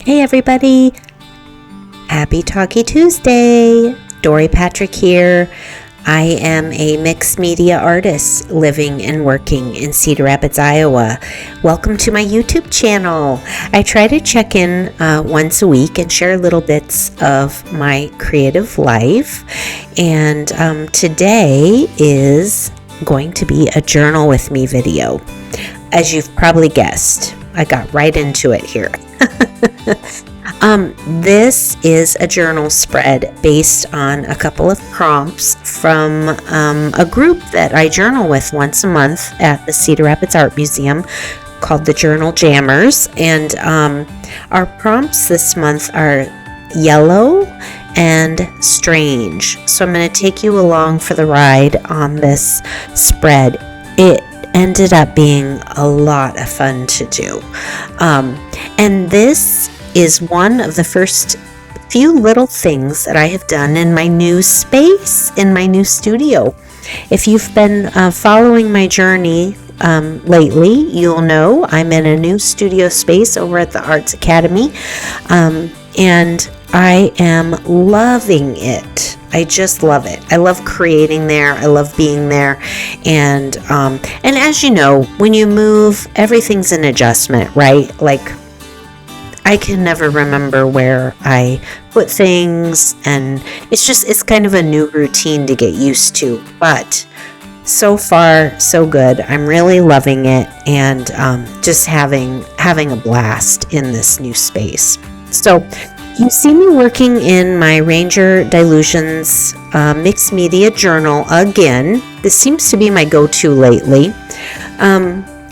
Hey everybody, happy Talkie Tuesday. Dori Patrick here. I am a mixed media artist living and working in Cedar Rapids, Iowa. Welcome to my YouTube channel. I try to check in once a week and share little bits of my creative life. And today is going to be a journal with me video. As you've probably guessed, I got right into it here. This is a journal spread based on a couple of prompts from a group that I journal with once a month at the Cedar Rapids Art Museum called the Journal Jammers. And our prompts this month are yellow and strange. So I'm going to take you along for the ride on this spread. It ended up being a lot of fun to do. And this is one of the first few little things that I have done in my new space, in my new studio. If you've been following my journey lately, you'll know I'm in a new studio space over at the Arts Academy, and I am loving it. I just love it. I love creating there. I love being there. And as you know, when you move, everything's an adjustment, right? Like, I can never remember where I put things, and it's kind of a new routine to get used to. But so far, so good. I'm really loving it, and just having a blast in this new space. So you see me working in my Ranger Dilutions mixed media journal again. This seems to be my go-to lately.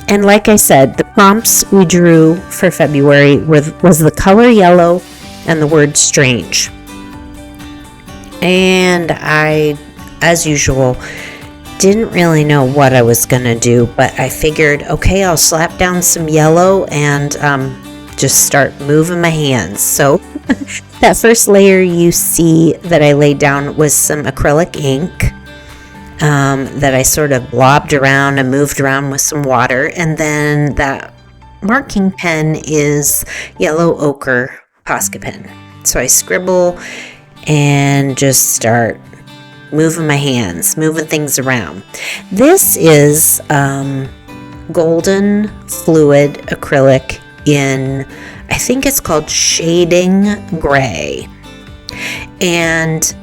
And like I said, the prompts we drew for February was the color yellow and the word strange. And I, as usual, didn't really know what I was going to do, but I figured, okay, I'll slap down some yellow and just start moving my hands. So that first layer you see that I laid down was some acrylic ink. That I sort of blobbed around and moved around with some water. And then that marking pen is yellow ochre Posca pen. So I scribble and just start moving my hands, moving things around. This is golden fluid acrylic in, I think it's called Shading Gray. And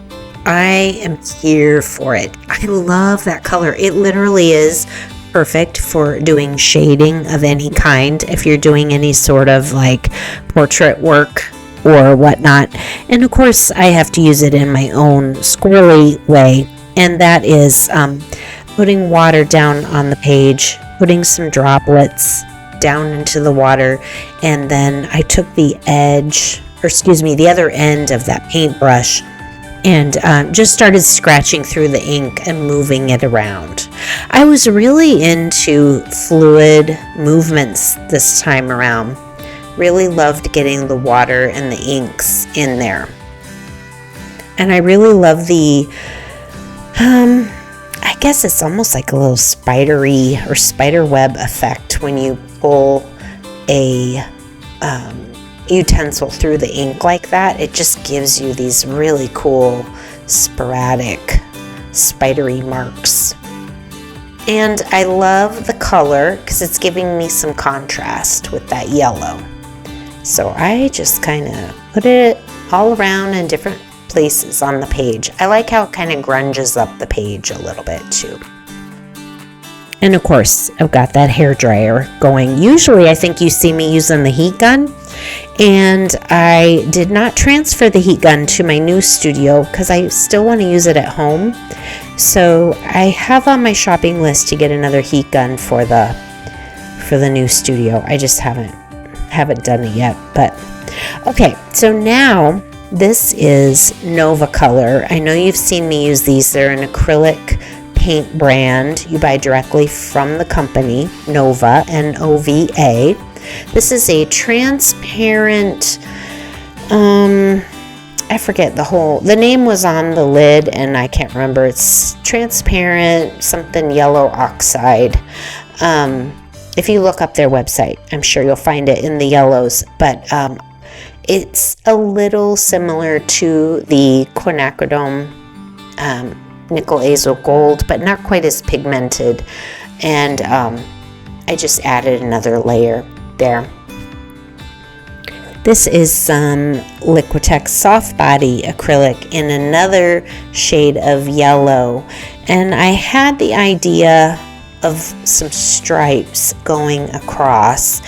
I am here for it. I love that color. It literally is perfect for doing shading of any kind, if you're doing any sort of like portrait work or whatnot. And of course, I have to use it in my own squirrely way, and that is putting water down on the page, putting some droplets down into the water, and then I took the other end of that paintbrush and just started scratching through the ink and moving it around. I was really into fluid movements this time around. Really loved getting the water and the inks in there. And I really love the, I guess it's almost like a little spidery or spider web effect when you pull a utensil through the ink like that. It just gives you these really cool sporadic spidery marks. And I love the color because it's giving me some contrast with that yellow. So I just kind of put it all around in different places on the page. I like how it kind of grunges up the page a little bit too. And of course, I've got that hair dryer going. Usually I think you see me using the heat gun, and I did not transfer the heat gun to my new studio because I still want to use it at home. So I have on my shopping list to get another heat gun for the new studio. I just haven't done it yet. But okay, so now this is Nova Color. I know you've seen me use these. They're an acrylic paint brand you buy directly from the company, Nova, N-O-V-A. This is a transparent, I forget the name was on the lid and I can't remember. It's transparent, something yellow oxide. If you look up their website, I'm sure you'll find it in the yellows, but It's a little similar to the quinacridone nickel azo gold, but not quite as pigmented. And I just added another layer there. This is some Liquitex Soft Body acrylic in another shade of yellow. And I had the idea of some stripes going across,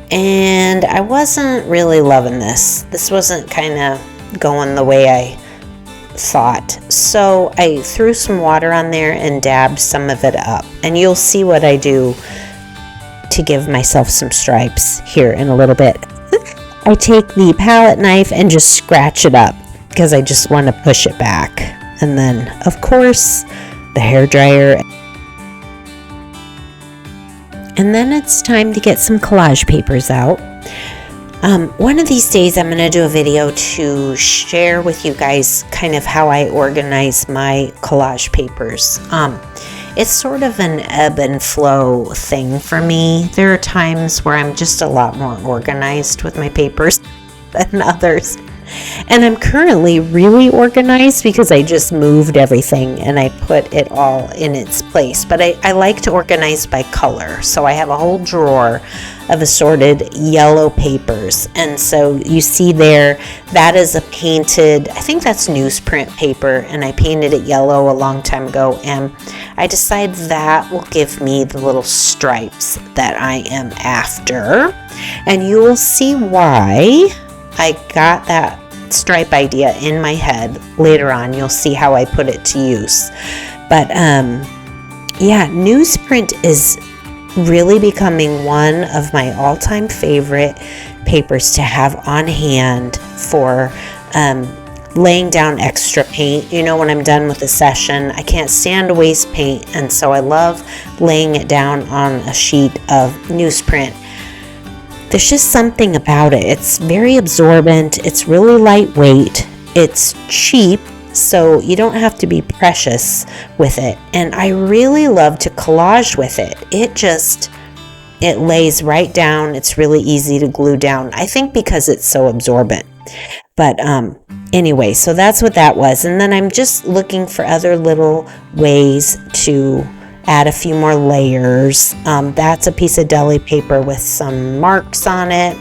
and I wasn't really loving this. This wasn't kind of going the way I thought. So I threw some water on there and dabbed some of it up. And you'll see what I do to give myself some stripes here in a little bit. I take the palette knife and just scratch it up because I just want to push it back. And then, of course, the hairdryer. And then it's time to get some collage papers out. One of these days I'm going to do a video to share with you guys kind of how I organize my collage papers. It's sort of an ebb and flow thing for me. There are times where I'm just a lot more organized with my papers than others. And I'm currently really organized because I just moved everything and I put it all in its place. But I like to organize by color. So I have a whole drawer of assorted yellow papers. And so you see there, that is a painted, I think that's newsprint paper, and I painted it yellow a long time ago. And I decided that will give me the little stripes that I am after. And you will see why I got that stripe idea in my head later on. You'll see how I put it to use. But yeah, newsprint is really becoming one of my all-time favorite papers to have on hand for laying down extra paint. You know, when I'm done with a session, I can't stand to waste paint, and so I love laying it down on a sheet of newsprint. There's just something about it. It's very absorbent. It's really lightweight. It's cheap, so you don't have to be precious with it. And I really love to collage with it. It lays right down. It's really easy to glue down. I think because it's so absorbent. But anyway, so that's what that was. And then I'm just looking for other little ways to add a few more layers. That's a piece of deli paper with some marks on it.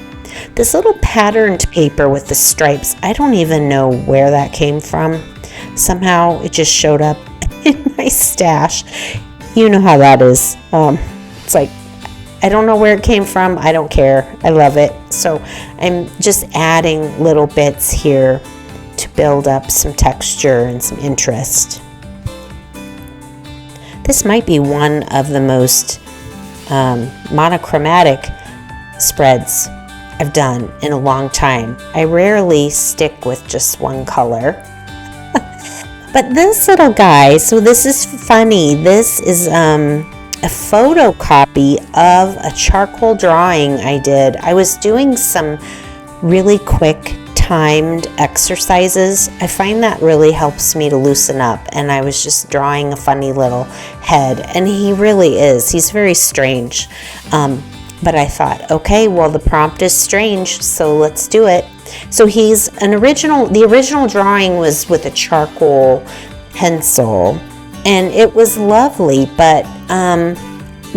This little patterned paper with the stripes, I don't even know where that came from. Somehow it just showed up in my stash. You know how that is. It's like, I don't know where it came from. I don't care. I love it. So I'm just adding little bits here to build up some texture and some interest. This might be one of the most monochromatic spreads I've done in a long time. I rarely stick with just one color. But this little guy, so this is funny. This is a photocopy of a charcoal drawing I did. I was doing some really quick timed exercises. I find that really helps me to loosen up, and I was just drawing a funny little head, and he really is. He's very strange. But I thought, okay, well, the prompt is strange, so let's do it. So the original drawing was with a charcoal pencil, and it was lovely, but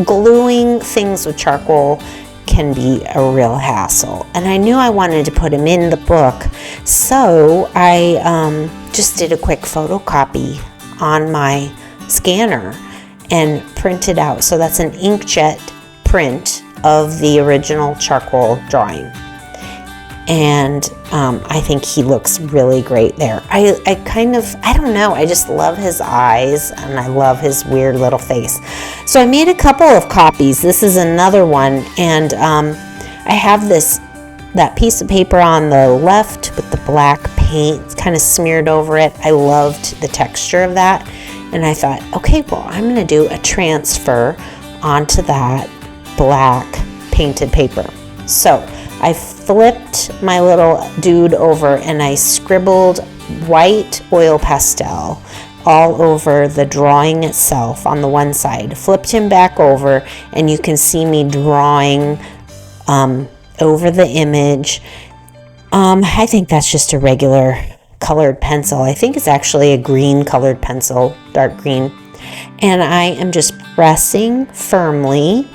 gluing things with charcoal can be a real hassle. And I knew I wanted to put him in the book, so I just did a quick photocopy on my scanner and printed out. So that's an inkjet print of the original charcoal drawing. And I think he looks really great there. I don't know, I just love his eyes, and I love his weird little face. So I made a couple of copies. This is another one, and I have that piece of paper on the left with the black paint kind of smeared over it. I loved the texture of that, and I thought, okay, well, I'm going to do a transfer onto that black painted paper. So I flipped my little dude over and I scribbled white oil pastel all over the drawing itself on the one side. Flipped him back over, and you can see me drawing over the image I think that's just a regular colored pencil. I think it's actually a green colored pencil, dark green. And I am just pressing firmly,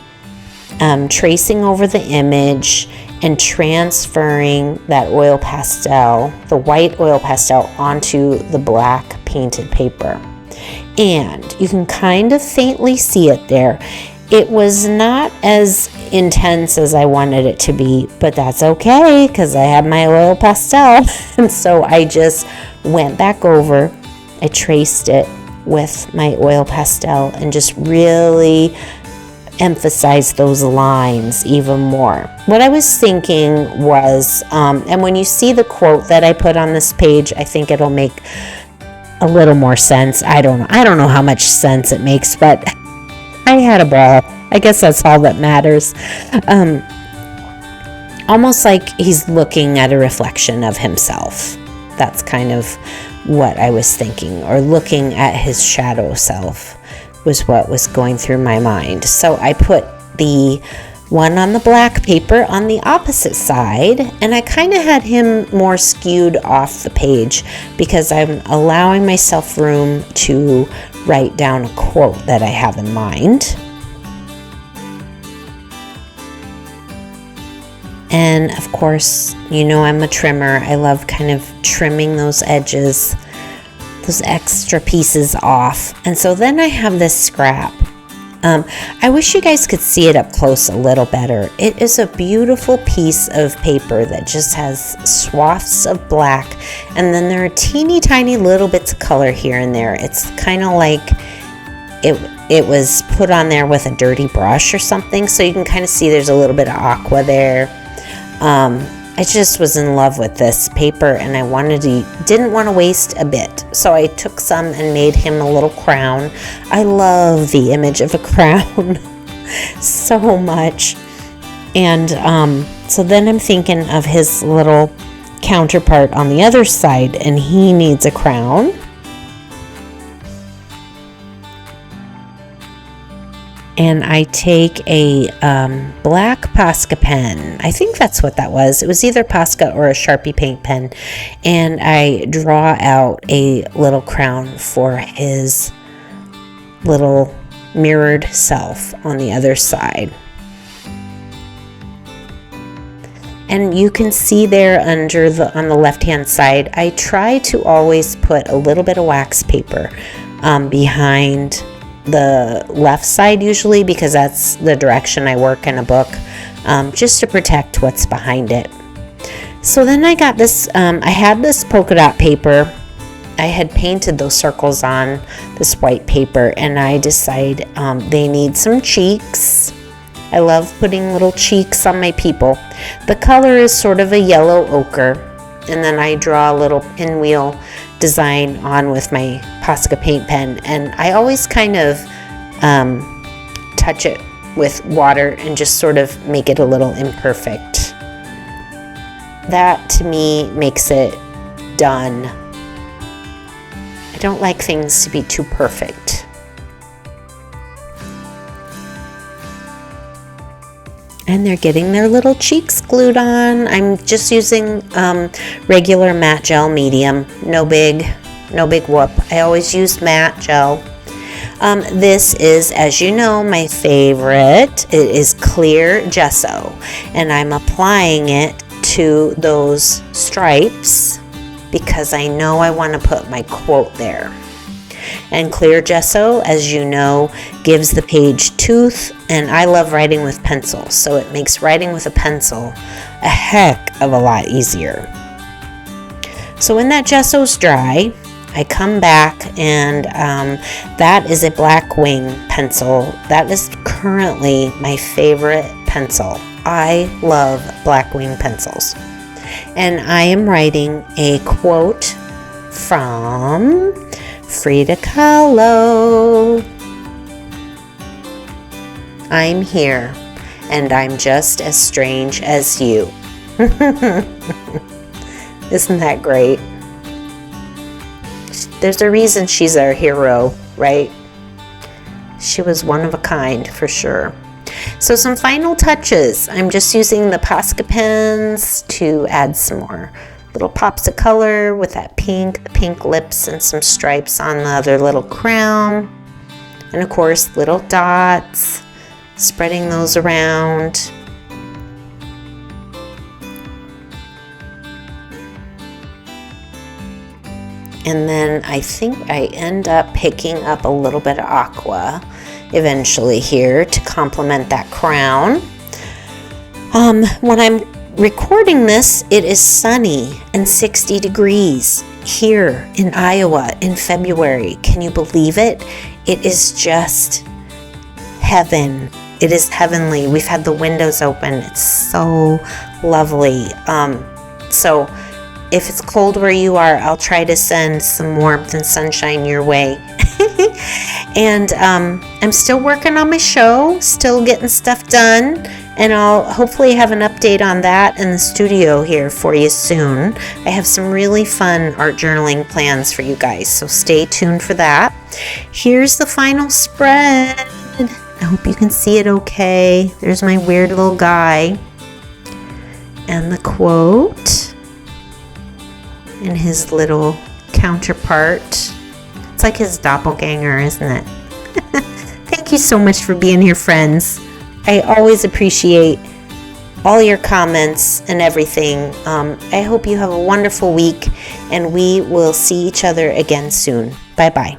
tracing over the image and transferring that oil pastel, the white oil pastel, onto the black painted paper. And you can kind of faintly see it there. It was not as intense as I wanted it to be, but that's okay because I had my oil pastel. And so I just went back over, I traced it with my oil pastel and just really emphasized those lines even more. What I was thinking was, and when you see the quote that I put on this page, I think it'll make a little more sense. I don't know how much sense it makes, but I had a ball. I guess that's all that matters. Almost like he's looking at a reflection of himself. That's kind of what I was thinking, or looking at his shadow self was what was going through my mind. So I put the one on the black paper on the opposite side, and I kind of had him more skewed off the page because I'm allowing myself room to write down a quote that I have in mind. And of course, you know I'm a trimmer. I love kind of trimming those edges, those extra pieces off. And so then I have this scrap. I wish you guys could see it up close a little better. It is a beautiful piece of paper that just has swaths of black, and then there are teeny tiny little bits of color here and there. It's kind of like it was put on there with a dirty brush or something, so you can kind of see there's a little bit of aqua there. I just was in love with this paper, and I didn't want to waste a bit. So I took some and made him a little crown. I love the image of a crown so much. And so then I'm thinking of his little counterpart on the other side, and he needs a crown. And I take a black Posca pen. I think that's what that was. It was either Posca or a Sharpie paint pen. And I draw out a little crown for his little mirrored self on the other side. And you can see there on the left-hand side, I try to always put a little bit of wax paper behind the left side usually, because that's the direction I work in a book, just to protect what's behind it. So then I got this, I had this polka dot paper. I had painted those circles on this white paper, and I decided they need some cheeks. I love putting little cheeks on my people. The color is sort of a yellow ochre, and then I draw a little pinwheel design on with my Posca paint pen, and I always kind of touch it with water and just sort of make it a little imperfect. That to me makes it done. I don't like things to be too perfect. And they're getting their little cheeks glued on. I'm just using regular matte gel medium. No big whoop. I always use matte gel. This is, as you know, my favorite. It is clear gesso. And I'm applying it to those stripes because I know I want to put my quote there. And clear gesso, as you know, gives the page tooth, and I love writing with pencil, so it makes writing with a pencil a heck of a lot easier. So when that gesso's dry, I come back, and that is a black wing pencil. That is currently my favorite pencil. I love black wing pencils. And I am writing a quote from Frida Kahlo. I'm here, and I'm just as strange as you. Isn't that great? There's a reason she's our hero, right? She was one of a kind, for sure. So some final touches. I'm just using the Posca pens to add some more little pops of color with that pink, the pink lips, and some stripes on the other little crown. And of course, little dots, spreading those around. And then I think I end up picking up a little bit of aqua eventually here to complement that crown. When I'm recording this, it is sunny and 60 degrees here in Iowa in February. Can you believe it? It is just heaven. It is heavenly. We've had the windows open. It's so lovely. So if it's cold where you are, I'll try to send some warmth and sunshine your way. And I'm still working on my show, still getting stuff done, and I'll hopefully have an update on that in the studio here for you soon. I have some really fun art journaling plans for you guys, so stay tuned for that. Here's the final spread. I hope you can see it okay. There's my weird little guy and the quote and his little counterpart. It's like his doppelganger, isn't it? Thank you so much for being here, friends. I always appreciate all your comments and everything. I hope you have a wonderful week, and we will see each other again soon. Bye-bye.